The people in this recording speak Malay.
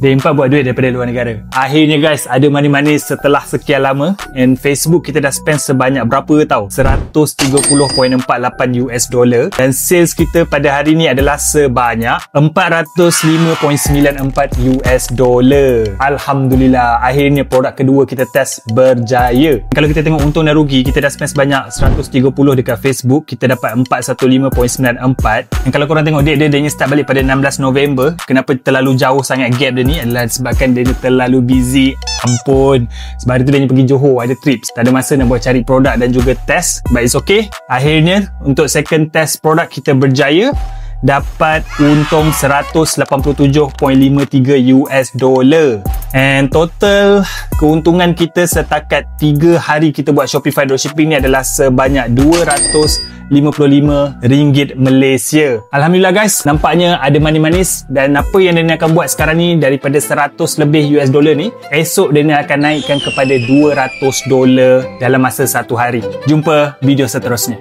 Day 4 buat duit daripada luar negara. Akhirnya guys, ada manis-manis setelah sekian lama. And Facebook kita dah spend sebanyak berapa tau? 130.48 US dollar. Dan sales kita pada hari ni adalah sebanyak 405.94 US dollar. Alhamdulillah, akhirnya produk kedua kita test berjaya. Kalau kita tengok untung dan rugi, kita dah spend sebanyak 130 dekat Facebook, kita dapat 415.94. Dan kalau korang tengok date dia start balik pada 16 November. Kenapa terlalu jauh sangat gap dia ni adalah disebabkan dia terlalu busy. Ampun, sebab hari tu dia pergi Johor, ada trips, tak ada masa nak buat cari produk dan juga test, but it's okay. Akhirnya untuk second test produk kita berjaya, dapat untung 187.53 US dollar. And total keuntungan kita setakat 3 hari kita buat Shopify dropshipping ni adalah sebanyak RM255 Malaysia. Alhamdulillah guys, nampaknya ada manis-manis. Dan apa yang dia akan buat sekarang ni, daripada 100 lebih US dollar ni, esok dia akan naikkan kepada $200 dalam masa 1 hari. Jumpa video seterusnya.